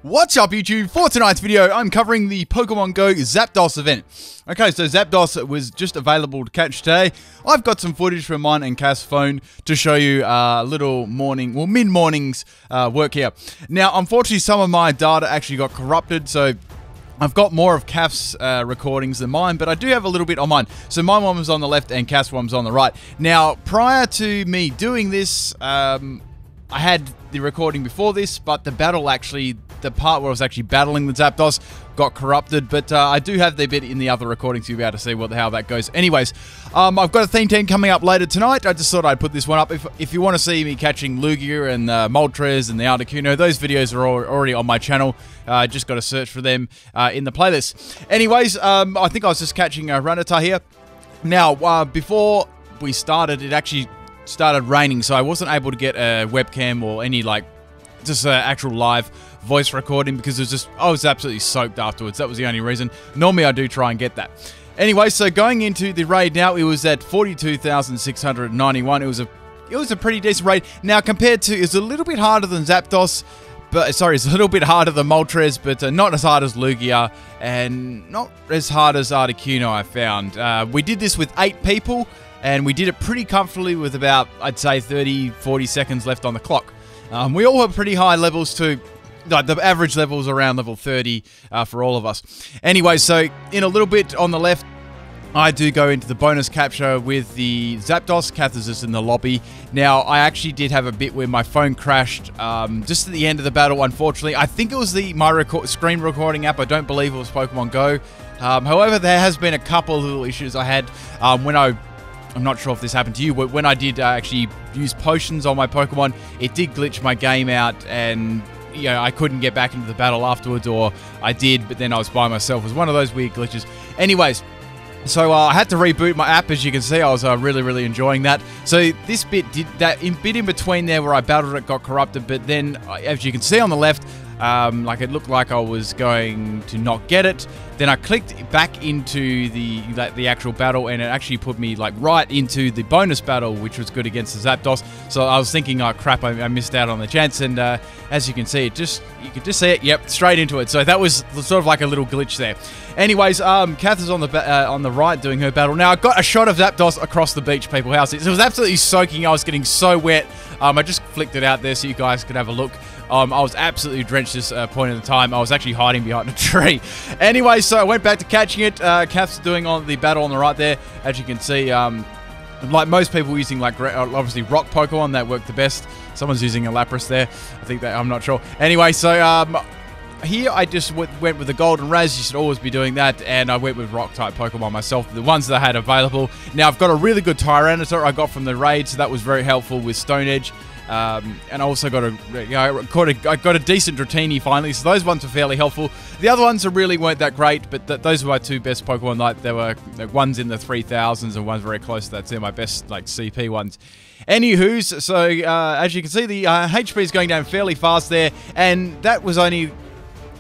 What's up, YouTube? For tonight's video, I'm covering the Pokemon Go Zapdos event. Okay, so Zapdos was just available to catch today. I've got some footage from mine and Cass' phone to show you a little morning, well, mid-morning's work here. Now, unfortunately, some of my data actually got corrupted, so I've got more of Cass' recordings than mine, but I do have a little bit on mine. So my one was on the left and Cass' one was on the right. Now, prior to me doing this, I had the recording before this, but the battle actually, the part where I was actually battling the Zapdos got corrupted, but I do have the bit in the other recording so you'll be able to see how that goes. Anyways, I've got a theme 10 coming up later tonight. I just thought I'd put this one up. If you want to see me catching Lugia and Moltres and the Articuno, those videos are already on my channel. Just got to search for them in the playlist. Anyways, I think I was just catching Rattata here. Now, before we started, it actually started raining, so I wasn't able to get a webcam or any just actual live voice recording because I was absolutely soaked afterwards. That was the only reason. Normally I do try and get that. Anyway, so going into the raid now, it was at 42,691. It was a pretty decent raid. Now compared to, it's a little bit harder than Zapdos, but sorry, it's a little bit harder than Moltres, but not as hard as Lugia and not as hard as Articuno, I found. We did this with 8 people. And we did it pretty comfortably with about, I'd say, 30-40 seconds left on the clock. We all have pretty high levels too. The average level is around level 30 for all of us. Anyway, so in a little bit on the left, I do go into the bonus capture with the Zapdos. Kath is just in the lobby. Now, I actually did have a bit where my phone crashed just at the end of the battle, unfortunately. I think it was my screen recording app. I don't believe it was Pokemon Go. However, there has been a couple of little issues I had when I'm not sure if this happened to you, but when I did actually use potions on my Pokemon, it did glitch my game out, and I couldn't get back into the battle afterwards, or I did, but then I was by myself. It was one of those weird glitches. Anyways, so I had to reboot my app. As you can see, I was really enjoying that. So this bit in between there where I battled it got corrupted, but then as you can see on the left, it looked like I was going to not get it. Then I clicked back into the actual battle, and it actually put me right into the bonus battle, which was good against the Zapdos. So I was thinking, oh crap, I missed out on the chance. And as you can see, you could just see it. Yep, straight into it. So that was sort of like a little glitch there. Anyways, Kath is on the right doing her battle. Now I got a shot of Zapdos across the beach, people. House. It was absolutely soaking. I was getting so wet. I just flicked it out there so you guys could have a look. I was absolutely drenched this point in the time. I was actually hiding behind a tree. Anyway, so I went back to catching it. Kath's doing the battle on the right there. As you can see, like most people using obviously rock Pokemon, that worked the best. Someone's using a Lapras there. I think I'm not sure. Anyway, so here I just went with the Golden Raz. You should always be doing that. And I went with rock-type Pokemon myself, the ones that I had available. Now, I've got a really good Tyranitar I got from the raid, so that was very helpful with Stone Edge. And I also got I got a decent Dratini finally, so those ones were fairly helpful. The other ones really weren't that great, but those were my 2 best Pokemon. There were ones in the 3000s and ones very close to that. They're my best CP ones. Anywho's, so as you can see, the HP is going down fairly fast there, and that was only,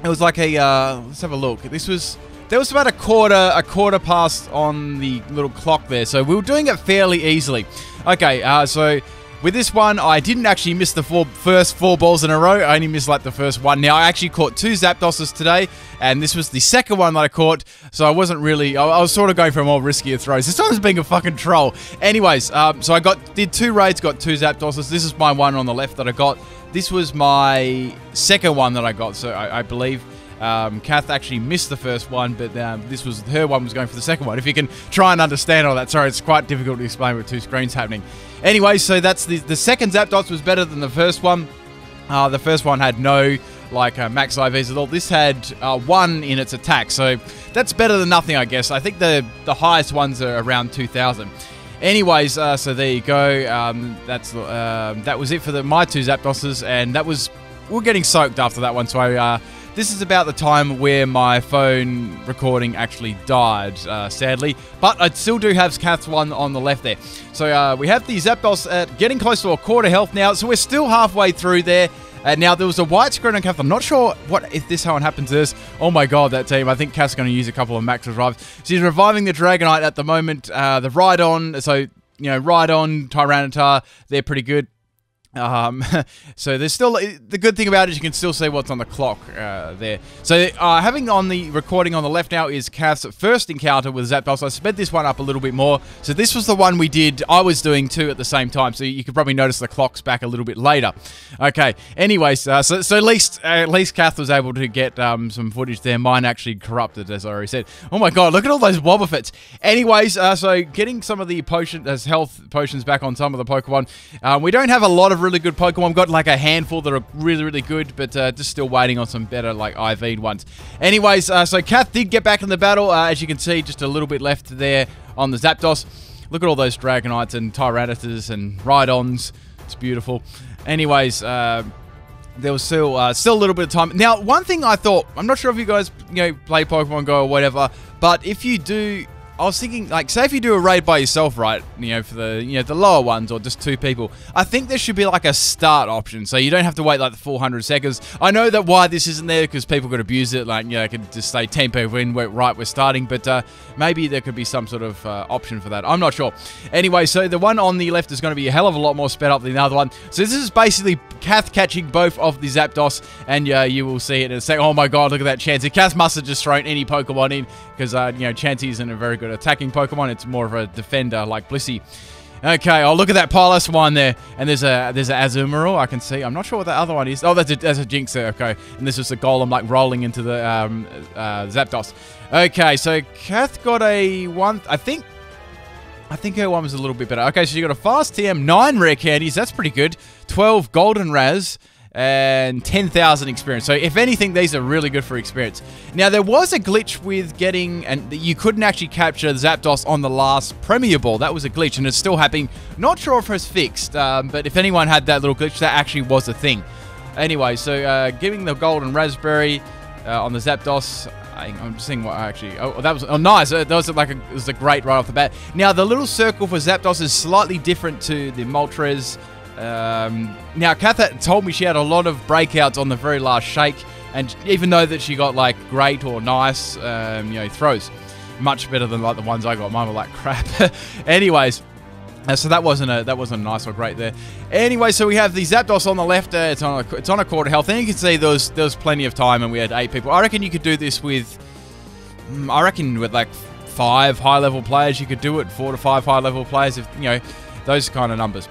it was like let's have a look. There was about a quarter past on the little clock there, so we were doing it fairly easily. Okay, so with this one, I didn't actually miss the first 4 balls in a row. I only missed the first one. Now, I actually caught 2 Zapdoses today, and this was the second one that I caught, so I wasn't really, I was sort of going for more riskier throws. This one's being a fucking troll. Anyways, so I did 2 raids, got 2 Zapdoses. This is my one on the left that I got. This was my second one that I got, so I believe Kath actually missed the first one, but this was her one was going for the second one. If you can try and understand all that. Sorry, it's quite difficult to explain with 2 screens happening. Anyway, so that's the second Zapdos was better than the first one. The first one had no max IVs at all. This had 1 in its attack, so that's better than nothing, I guess. I think the highest ones are around 2,000. Anyways, so there you go. That was it for my 2 Zapdoses, and we're getting soaked after that one. So this is about the time where my phone recording actually died, sadly. But I still do have Kath's one on the left there. So we have the Zapdos getting close to a quarter health now. So we're still halfway through there. Now, there was a white screen on Kath. I'm not sure if how it happened to this. Oh my god, that team. I think Kath's going to use a couple of max revives. She's reviving the Dragonite at the moment. The Rhydon, so, Rhydon, Tyranitar, they're pretty good. So there's still, the good thing about it is you can still see what's on the clock there. So having on the recording on the left now is Kath's first encounter with Zapdos. I sped this one up a little bit more. So this was the one I was doing too at the same time. So you could probably notice the clock's back a little bit later. Okay, anyways, so at least Kath was able to get some footage there. Mine actually corrupted, as I already said. Oh my god, look at all those Wobbuffets. Anyways, so getting some of the health potions back on some of the Pokemon. We don't have a lot of really good Pokemon. We've got like a handful that are really, really good, but just still waiting on some better like IV'd ones. Anyways, so Kath did get back in the battle. As you can see, just a little bit left there on the Zapdos. Look at all those Dragonites and Tyranitas and Rhydons. It's beautiful. Anyways, there was still a little bit of time. Now, one thing I thought, I'm not sure if you guys play Pokemon Go or whatever, but if you do, I was thinking, like, say if you do a raid by yourself, right, for the, the lower ones or just 2 people, I think there should be, like, a start option, so you don't have to wait, like, the 400 seconds. I know that why this isn't there, because people could abuse it, like, I could just say 10 people in, we're starting, but maybe there could be some sort of option for that. I'm not sure. Anyway, so the one on the left is going to be a hell of a lot more sped up than the other one. So this is basically Kath catching both of the Zapdos, and you will see it in a second. Oh my god, look at that Chansey. Kath must have just thrown any Pokemon in, because, Chansey isn't a very good attacking Pokemon. It's more of a defender like Blissey. Okay, oh look at that Pilot one there, and there's a Azumarill I can see. I'm not sure what that other one is. Oh, that's a Jinx there. Okay, and this is a Golem like rolling into the Zapdos. Okay, so Kath got a one. I think her one was a little bit better. Okay, so you got a fast TM, 9 rare candies. That's pretty good. 12 golden raz. And 10,000 experience. So if anything, these are really good for experience. Now, there was a glitch with getting, and you couldn't actually capture Zapdos on the last Premier Ball. That was a glitch, and it's still happening. Not sure if it's fixed, but if anyone had that little glitch, that actually was a thing. Anyway, so giving the golden raspberry on the Zapdos. I'm just seeing what I actually. Oh, that was nice. That was like it was a great right off the bat. Now, the little circle for Zapdos is slightly different to the Moltres. Now, Kath told me she had a lot of breakouts on the very last shake, and even though that she got like great or nice, throws, much better than like the ones I got. Mine were like crap. Anyways, so that wasn't nice or great there. Anyway, so we have the Zapdos on the left. It's on a quarter health, and you can see there was plenty of time, and we had 8 people. I reckon you could do this with, with like 5 high-level players. You could do it 4 to 5 high-level players, if those kind of numbers.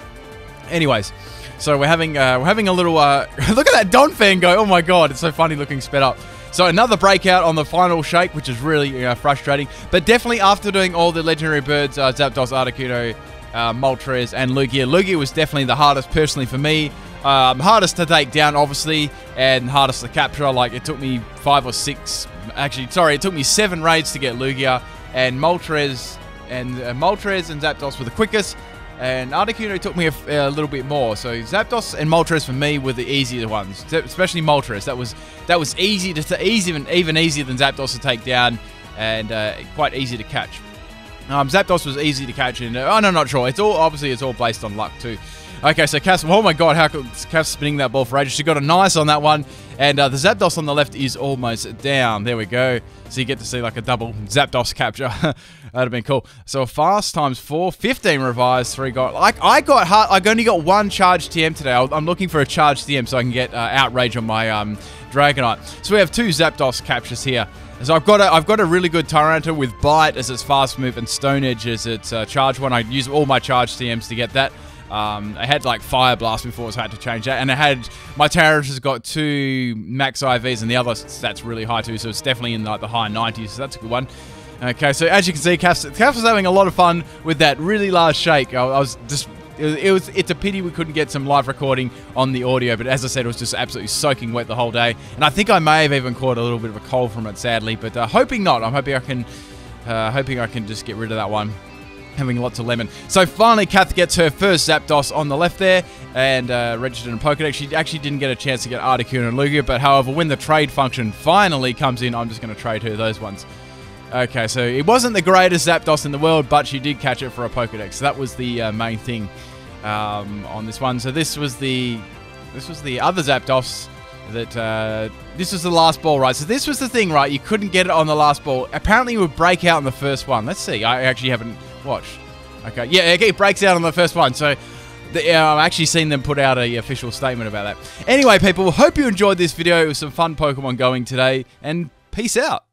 Anyways, so we're having a little look at that Donphan go. Oh my god, it's so funny looking sped up. So another breakout on the final shake, which is really frustrating. But definitely after doing all the legendary birds, Zapdos, Articuno, Moltres, and Lugia. Lugia was definitely the hardest personally for me. Hardest to take down, obviously, and hardest to capture. Like, it took me 5 or 6. Actually, sorry, it took me 7 raids to get Lugia, and Moltres and Zapdos were the quickest. And Articuno took me a little bit more. So Zapdos and Moltres for me were the easier ones, especially Moltres. That was easy even easier than Zapdos to take down, and quite easy to catch. Zapdos was easy to catch, and I'm not sure. It's all based on luck too. Okay, so Cass, oh my god, how could Cass spinning that ball for ages? She got a nice on that one, and the Zapdos on the left is almost down. There we go. So you get to see like a double Zapdos capture. That'd have been cool. So a fast times 4, 15 revised, 3 got. I only got 1 charged TM today. I'm looking for a charged TM so I can get outrage on my Dragonite. So we have 2 Zapdos captures here. So I've got a really good Tyranitar with Bite as its fast move and Stone Edge as its charge one. I use all my charged TMs to get that. I had like Fire Blast before, so I had to change that. And I had my Tyranitar has got 2 max IVs, and the other stat's really high too. So it's definitely in like the high 90s. So that's a good one. Okay, so as you can see, Cass was having a lot of fun with that really last shake. It's a pity we couldn't get some live recording on the audio, but as I said, it was just absolutely soaking wet the whole day. And I think I may have even caught a little bit of a cold from it, sadly, but hoping not. I'm hoping I can just get rid of that one. Having lots of lemon. So finally, Kath gets her first Zapdos on the left there, and registered in Pokedex. She actually didn't get a chance to get Articuno and Lugia, but however, when the trade function finally comes in, I'm just going to trade her those ones. Okay, so it wasn't the greatest Zapdos in the world, but she did catch it for a Pokedex. So that was the main thing on this one. So this was the other Zapdos that this was the last ball, right? So this was the thing, right? You couldn't get it on the last ball. Apparently, it would break out in the first one. Let's see. I actually haven't watched. Okay, yeah, it breaks out on the first one. So I've actually seen them put out a official statement about that. Anyway, people, hope you enjoyed this video. It was some fun Pokemon going today, and peace out.